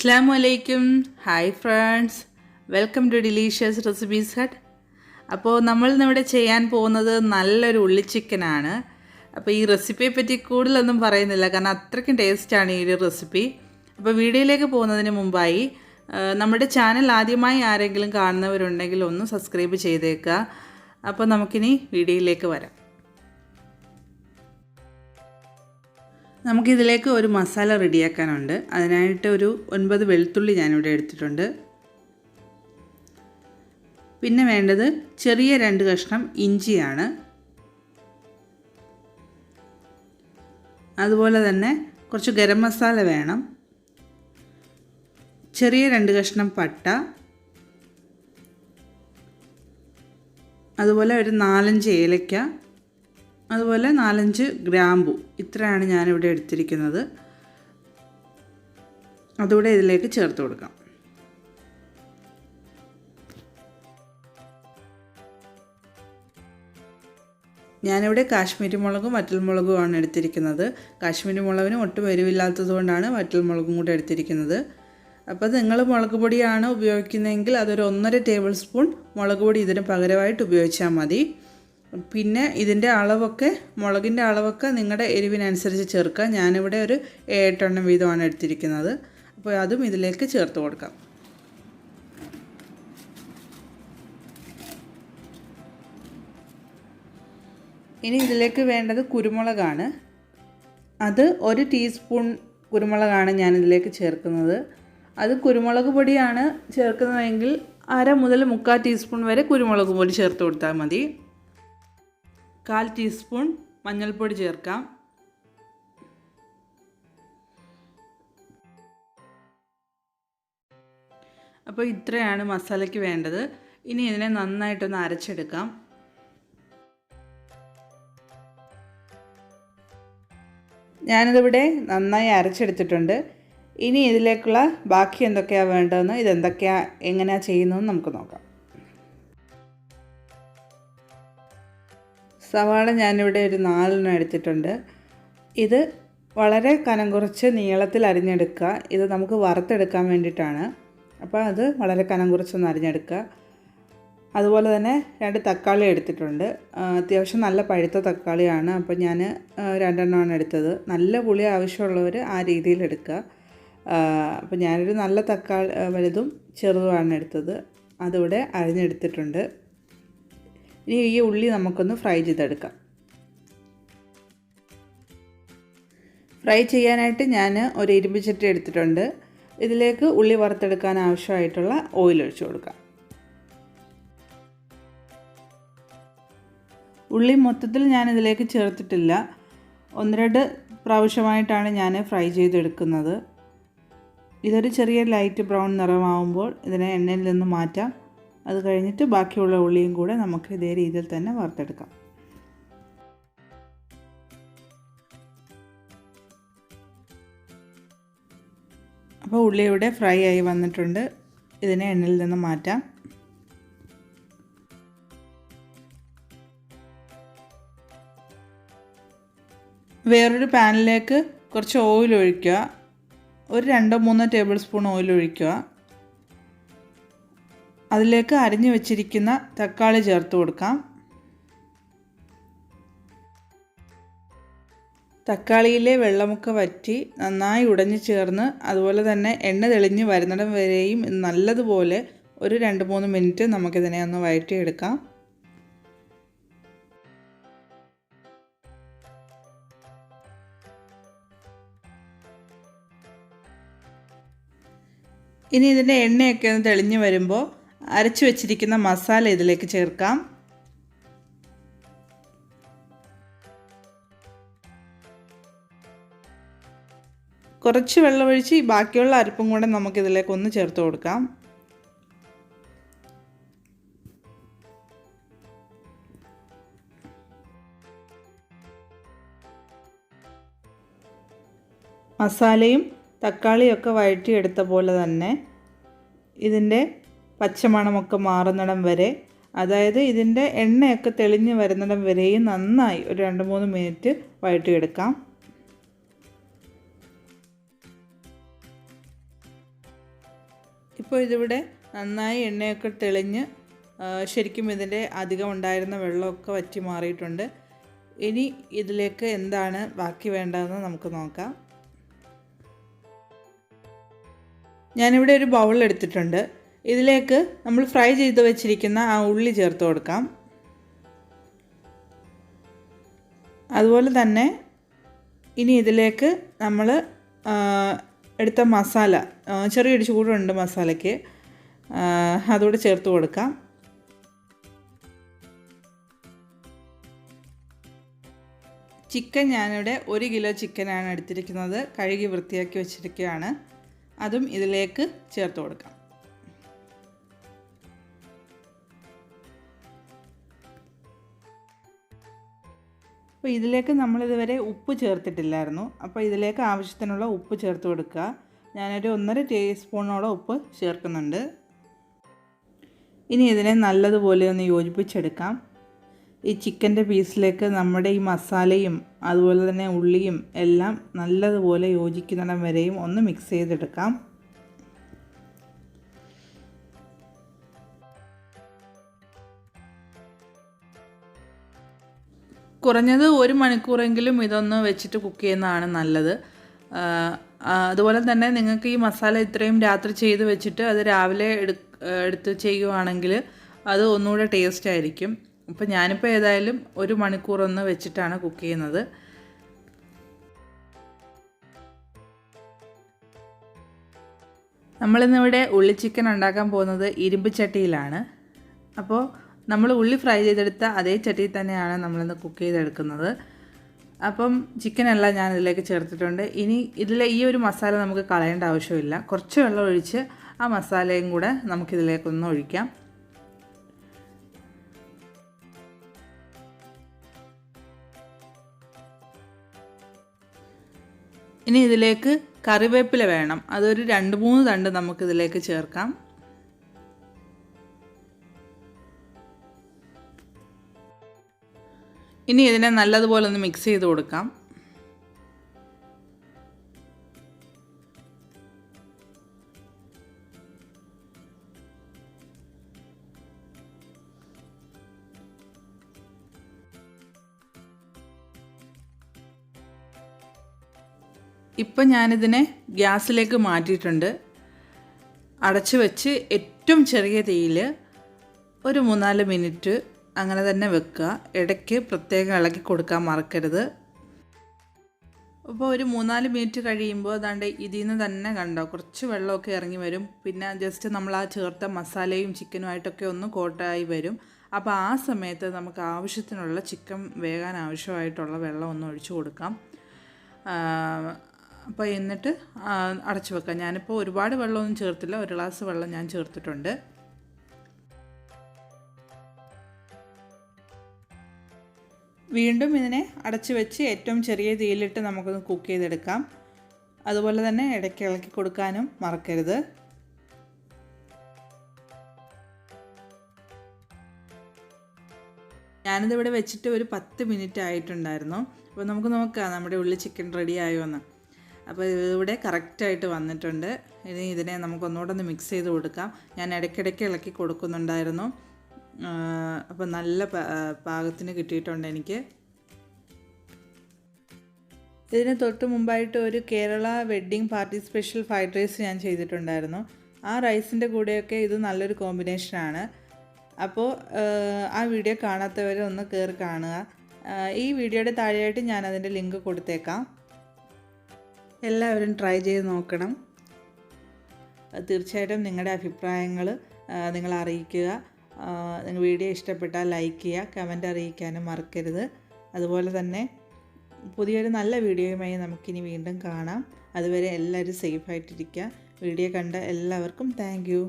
Assalamualaikum. Hi friends. Welcome to Delicious Recipes Hut. അപ്പോൾ നമ്മൾ ഇവിടെ ചെയ്യാൻ പോകുന്നത് നല്ലൊരു ഉള്ളിച്ചിക്കൻ ആണ്. അപ്പോൾ ഈ റെസിപ്പിയെ പറ്റി കൂടുതലൊന്നും പറയുന്നില്ല കാരണം അത്രയ്ക്കും ടേസ്റ്റാണ് ഈ ഒരു റെസിപ്പി. അപ്പോൾ വീഡിയോയിലേക്ക് പോകുന്നതിന് മുമ്പായി നമ്മുടെ ചാനൽ ആദ്യമായി ആരെങ്കിലും കാണുന്നവരുണ്ടെങ്കിൽ ഒന്ന് സബ്സ്ക്രൈബ് ചെയ്തേക്കുക. അപ്പോൾ നമുക്കിനി വീഡിയോയിലേക്ക് വരാം. നമുക്കിതിലേക്ക് ഒരു മസാല റെഡിയാക്കാനുണ്ട്. അതിനായിട്ട് ഒരു 9 വെളുത്തുള്ളി ഞാനിവിടെ എടുത്തിട്ടുണ്ട്. പിന്നെ വേണ്ടത് ചെറിയ 2 കഷ്ണം ഇഞ്ചിയാണ്. അതുപോലെ തന്നെ കുറച്ച് ഗരം മസാല വേണം. ചെറിയ 2 കഷ്ണം പട്ട, അതുപോലെ ഒരു 4-5 ഏലക്ക, അതുപോലെ 4-5 ഗ്രാമ്പു. ഇത്രയാണ് ഞാനിവിടെ എടുത്തിരിക്കുന്നത്. അതുകൂടെ ഇതിലേക്ക് ചേർത്ത് കൊടുക്കാം. ഞാനിവിടെ കാശ്മീരി മുളകും വറ്റൽമുളകുമാണ് എടുത്തിരിക്കുന്നത്. കാശ്മീരി മുളകിന് ഒട്ടും എരിവില്ലാത്തതുകൊണ്ടാണ് വറ്റൽമുളകും കൂടെ എടുത്തിരിക്കുന്നത്. അപ്പോൾ നിങ്ങൾ മുളക് പൊടിയാണ് ഉപയോഗിക്കുന്നതെങ്കിൽ അതൊരു 1.5 ടേബിൾ സ്പൂൺ മുളക് പൊടി ഇതിന് പകരമായിട്ട് ഉപയോഗിച്ചാൽ മതി. പിന്നെ ഇതിൻ്റെ അളവൊക്കെ മുളകിൻ്റെ അളവൊക്കെ നിങ്ങളുടെ എരിവിനനുസരിച്ച് ചേർക്കുക. ഞാനിവിടെ ഒരു 7 എണ്ണം വീതമാണ് എടുത്തിരിക്കുന്നത്. അപ്പോൾ അതും ഇതിലേക്ക് ചേർത്ത് കൊടുക്കാം. ഇനി ഇതിലേക്ക് വേണ്ടത് കുരുമുളകാണ്. അത് 1 ടീസ്പൂൺ കുരുമുളകാണ് ഞാനിതിലേക്ക് ചേർക്കുന്നത്. അത് കുരുമുളക് പൊടിയാണ് ചേർക്കുന്നതെങ്കിൽ 1/2 മുതൽ 3/4 ടീസ്പൂൺ വരെ കുരുമുളക് പൊടി ചേർത്ത് കൊടുത്താൽ മതി. 1/4 ടീസ്പൂൺ മഞ്ഞൾപ്പൊടി ചേർക്കാം. അപ്പോൾ ഇത്രയാണ് മസാലയ്ക്ക് വേണ്ടത്. ഇനി ഇതിനെ നന്നായിട്ടൊന്ന് അരച്ചെടുക്കാം. ഞാനിതിവിടെ നന്നായി അരച്ചെടുത്തിട്ടുണ്ട്. ഇനി ഇതിലേക്കുള്ള ബാക്കി എന്തൊക്കെയാണ് വേണ്ടതെന്ന് ഇതെന്തൊക്കെയാണ് എങ്ങനെയാണ് ചെയ്യുന്നതെന്ന് നമുക്ക് നോക്കാം. സവാള ഞാനിവിടെ ഒരു 4 എണ്ണം എടുത്തിട്ടുണ്ട്. ഇത് വളരെ കനം കുറച്ച് നീളത്തിൽ അരിഞ്ഞെടുക്കുക. ഇത് നമുക്ക് വറുത്തെടുക്കാൻ വേണ്ടിയിട്ടാണ്. അപ്പോൾ അത് വളരെ കനം കുറച്ചൊന്ന് അരിഞ്ഞെടുക്കുക. അതുപോലെ തന്നെ 2 തക്കാളി എടുത്തിട്ടുണ്ട്. അത്യാവശ്യം നല്ല പഴുത്ത തക്കാളിയാണ്. അപ്പോൾ ഞാൻ 2 എണ്ണമാണ് എടുത്തത്. നല്ല പുളി ആവശ്യമുള്ളവർ ആ രീതിയിൽ എടുക്കുക. അപ്പോൾ ഞാനൊരു നല്ല തക്കാളി വലുതും ചെറുതുമാണ് എടുത്തത്. അതിവിടെ അരിഞ്ഞെടുത്തിട്ടുണ്ട്. ഇനി ഈ ഉള്ളി നമുക്കൊന്ന് ഫ്രൈ ചെയ്തെടുക്കാം. ഫ്രൈ ചെയ്യാനായിട്ട് ഞാൻ ഒരു ഇരുമ്പ് ചട്ടി എടുത്തിട്ടുണ്ട്. ഇതിലേക്ക് ഉള്ളി വറുത്തെടുക്കാൻ ആവശ്യമായിട്ടുള്ള ഓയിൽ ഒഴിച്ചു കൊടുക്കാം. ഉള്ളി മൊത്തത്തിൽ ഞാനിതിലേക്ക് ചേർത്തിട്ടില്ല. 1-2 പ്രാവശ്യമായിട്ടാണ് ഞാൻ ഫ്രൈ ചെയ്തെടുക്കുന്നത്. ഇതൊരു ചെറിയ ലൈറ്റ് ബ്രൗൺ നിറമാവുമ്പോൾ ഇതിനെ എണ്ണയിൽ നിന്ന് മാറ്റാം. അത് കഴിഞ്ഞിട്ട് ബാക്കിയുള്ള ഉള്ളിയും കൂടെ നമുക്ക് ഇതേ രീതിയിൽ തന്നെ വറുത്തെടുക്കാം. അപ്പോൾ ഉള്ളി ഇവിടെ ഫ്രൈ ആയി വന്നിട്ടുണ്ട്. ഇതിനെ എണ്ണയിൽ നിന്ന് മാറ്റാം. വേറൊരു പാനിലേക്ക് കുറച്ച് ഓയിൽ ഒഴിക്കുക. ഒരു 2-3 ടേബിൾ സ്പൂൺ ഓയിൽ ഒഴിക്കുക. അതിലേക്ക് അരിഞ്ഞു വെച്ചിരിക്കുന്ന തക്കാളി ചേർത്ത് കൊടുക്കാം. തക്കാളിയിലെ വെള്ളമൊക്കെ വറ്റി നന്നായി ഉടഞ്ഞു ചേർന്ന് അതുപോലെ തന്നെ എണ്ണ തെളിഞ്ഞ് വരുന്നിടം വരെയും നല്ലതുപോലെ ഒരു 2-3 മിനിറ്റ് നമുക്കിതിനെ ഒന്ന് വഴറ്റിയെടുക്കാം. ഇനി ഇതിൻ്റെ എണ്ണയൊക്കെ ഒന്ന് തെളിഞ്ഞ് വരുമ്പോൾ അരച്ചു വെച്ചിരിക്കുന്ന മസാല ഇതിലേക്ക് ചേർക്കാം. കുറച്ച് വെള്ളമൊഴിച്ച് ബാക്കിയുള്ള അരപ്പും കൂടെ നമുക്കിതിലേക്ക് ഒന്ന് ചേർത്ത് കൊടുക്കാം. മസാലയും തക്കാളിയൊക്കെ വഴറ്റിയെടുത്ത പോലെ തന്നെ ഇതിൻ്റെ പച്ചമണമൊക്കെ മാറുന്നിടം വരെ, അതായത് ഇതിൻ്റെ എണ്ണയൊക്കെ തെളിഞ്ഞ് വരുന്നിടം വരെയും നന്നായി ഒരു 2-3 മിനിറ്റ് വഴറ്റിയെടുക്കാം. അപ്പോൾ ഇതിവിടെ നന്നായി എണ്ണയൊക്കെ തെളിഞ്ഞ് ശരിക്കും ഇതിൻ്റെ അധികം ഉണ്ടായിരുന്ന വെള്ളമൊക്കെ വറ്റി മാറിയിട്ടുണ്ട്. ഇനി ഇതിലേക്ക് എന്താണ് ബാക്കി വേണ്ടതെന്ന് നമുക്ക് നോക്കാം. ഞാനിവിടെ ഒരു ബൗൾ എടുത്തിട്ടുണ്ട്. ഇതിലേക്ക് നമ്മൾ ഫ്രൈ ചെയ്ത് വെച്ചിരിക്കുന്ന ആ ഉള്ളി ചേർത്ത് കൊടുക്കാം. അതുപോലെ തന്നെ ഇനി ഇതിലേക്ക് നമ്മൾ എടുത്ത മസാല, ചെറിയൊരു ചൂടുണ്ട് മസാലയ്ക്ക്, അതുകൂടെ ചേർത്ത് കൊടുക്കാം. ചിക്കൻ ഞാനിവിടെ 1 കിലോ ചിക്കനാണ് എടുത്തിരിക്കുന്നത്. കഴുകി വൃത്തിയാക്കി വെച്ചിരിക്കുകയാണ്. അതും ഇതിലേക്ക് ചേർത്ത് കൊടുക്കാം. അപ്പോൾ ഇതിലേക്ക് നമ്മളിതുവരെ ഉപ്പ് ചേർത്തിട്ടില്ലായിരുന്നു. അപ്പോൾ ഇതിലേക്ക് ആവശ്യത്തിനുള്ള ഉപ്പ് ചേർത്ത് കൊടുക്കുക. ഞാനൊരു 1.5 ടീസ്പൂണോളം ഉപ്പ് ചേർക്കുന്നുണ്ട്. ഇനി ഇതിനെ നല്ലതുപോലെ ഒന്ന് യോജിപ്പിച്ചെടുക്കാം. ഈ ചിക്കൻ്റെ പീസിലേക്ക് നമ്മുടെ ഈ മസാലയും അതുപോലെ തന്നെ ഉള്ളിയും എല്ലാം നല്ലതുപോലെ യോജിക്കുന്നിടം വരെയും ഒന്ന് മിക്സ് ചെയ്തെടുക്കാം. കുറഞ്ഞത് 1 മണിക്കൂറെങ്കിലും ഇതൊന്ന് വെച്ചിട്ട് കുക്ക് ചെയ്യുന്നതാണ് നല്ലത്. അതുപോലെ തന്നെ നിങ്ങൾക്ക് ഈ മസാല ഇത്രയും രാത്രി ചെയ്ത് വെച്ചിട്ട് അത് രാവിലെ എടുത്ത് ചെയ്യുവാണെങ്കിൽ അത് ഒന്നുകൂടെ ടേസ്റ്റ് ആയിരിക്കും. അപ്പോൾ ഞാനിപ്പോൾ ഏതായാലും 1 മണിക്കൂറൊന്ന് വെച്ചിട്ടാണ് കുക്ക് ചെയ്യുന്നത്. നമ്മളിന്നിവിടെ ഉള്ളി ചിക്കൻ ഉണ്ടാക്കാൻ പോകുന്നത് ഇരുമ്പ് ചട്ടിയിലാണ്. അപ്പോൾ നമ്മൾ ഉള്ളി ഫ്രൈ ചെയ്തെടുത്ത അതേ ചട്ടിയിൽ തന്നെയാണ് നമ്മളിന്ന് കുക്ക് ചെയ്തെടുക്കുന്നത്. അപ്പം ചിക്കനെല്ലാം ഞാൻ ഇതിലേക്ക് ചേർത്തിട്ടുണ്ട്. ഇനി ഇതിലെ ഈ ഒരു മസാല നമുക്ക് കളയേണ്ട ആവശ്യമില്ല. കുറച്ച് വെള്ളം ഒഴിച്ച് ആ മസാലയും കൂടെ നമുക്കിതിലേക്കൊന്ന് ഒഴിക്കാം. ഇനി ഇതിലേക്ക് കറിവേപ്പില വേണം. അതൊരു 2-3 തണ്ട് നമുക്കിതിലേക്ക് ചേർക്കാം. ഇനി ഇതിനെ നല്ലതുപോലെ ഒന്ന് മിക്സ് ചെയ്ത് കൊടുക്കാം. ഇപ്പം ഞാനിതിനെ ഗ്യാസിലേക്ക് മാറ്റിയിട്ടുണ്ട്. അടച്ചു വെച്ച് ഏറ്റവും ചെറിയ തീയിൽ ഒരു 3-4 മിനിറ്റ് അങ്ങനെ തന്നെ വെക്കുക. ഇടയ്ക്ക് പ്രത്യേകം ഇളക്കി കൊടുക്കാൻ മറക്കരുത്. അപ്പോൾ ഒരു 3-4 മിനിറ്റ് കഴിയുമ്പോൾ അതാണ്ട് ഇതിൽ നിന്ന് തന്നെ കണ്ടോ കുറച്ച് വെള്ളമൊക്കെ ഇറങ്ങി വരും. പിന്നെ ജസ്റ്റ് നമ്മൾ ആ ചേർത്ത മസാലയും ചിക്കനുമായിട്ടൊക്കെ ഒന്ന് കോട്ടായി വരും. അപ്പോൾ ആ സമയത്ത് നമുക്ക് ആവശ്യത്തിനുള്ള ചിക്കൻ വേകാൻ ആവശ്യമായിട്ടുള്ള വെള്ളം ഒന്ന് ഒഴിച്ചു കൊടുക്കാം. അപ്പോൾ എന്നിട്ട് അടച്ചു വെക്കാം. ഞാനിപ്പോൾ ഒരുപാട് വെള്ളമൊന്നും ചേർത്തില്ല, 1 ഗ്ലാസ് വെള്ളം ഞാൻ ചേർത്തിട്ടുണ്ട്. വീണ്ടും ഇതിനെ അടച്ചു വെച്ച് ഏറ്റവും ചെറിയ തീയിലിട്ട് നമുക്കൊന്ന് കുക്ക് ചെയ്തെടുക്കാം. അതുപോലെ തന്നെ ഇടയ്ക്ക് ഇളക്കി കൊടുക്കാനും മറക്കരുത്. ഞാനിതിവിടെ വെച്ചിട്ട് ഒരു 10 മിനിറ്റ് ആയിട്ടുണ്ടായിരുന്നു. അപ്പോൾ നമുക്ക് നോക്കാം നമ്മുടെ ഉള്ളി ചിക്കൻ റെഡി ആയോ എന്ന്. അപ്പോൾ ഇതിവിടെ കറക്റ്റായിട്ട് വന്നിട്ടുണ്ട്. ഇനി ഇതിനെ നമുക്കൊന്നുകൂടെ ഒന്ന് മിക്സ് ചെയ്ത് കൊടുക്കാം. ഞാൻ ഇടയ്ക്കിടയ്ക്ക് ഇളക്കി കൊടുക്കുന്നുണ്ടായിരുന്നു. അപ്പോൾ നല്ല പാകത്തിന് കിട്ടിയിട്ടുണ്ട് എനിക്ക്. ഇതിന് തൊട്ട് മുമ്പായിട്ട് ഒരു Kerala wedding party special fried rice ഞാൻ ചെയ്തിട്ടുണ്ടായിരുന്നു. ആ റൈസിൻ്റെ കൂടെയൊക്കെ ഇത് നല്ലൊരു കോമ്പിനേഷനാണ്. അപ്പോൾ ആ വീഡിയോ കാണാത്തവർ ഒന്ന് കയറി കാണുക. ഈ വീഡിയോയുടെ താഴെയായിട്ട് ഞാൻ അതിൻ്റെ ലിങ്ക് കൊടുത്തേക്കാം. എല്ലാവരും ട്രൈ ചെയ്ത് നോക്കണം. തീർച്ചയായിട്ടും നിങ്ങളുടെ അഭിപ്രായങ്ങൾ നിങ്ങൾ അറിയിക്കുക. നിങ്ങൾ വീഡിയോ ഇഷ്ടപ്പെട്ടാൽ ലൈക്ക് ചെയ്യുക, കമൻറ്റ് അറിയിക്കാനും മറക്കരുത്. അതുപോലെ തന്നെ പുതിയൊരു നല്ല വീഡിയോയുമായി നമുക്കിനി വീണ്ടും കാണാം. അതുവരെ എല്ലാവരും സേഫായിട്ടിരിക്കുക. വീഡിയോ കണ്ട എല്ലാവർക്കും താങ്ക് യു.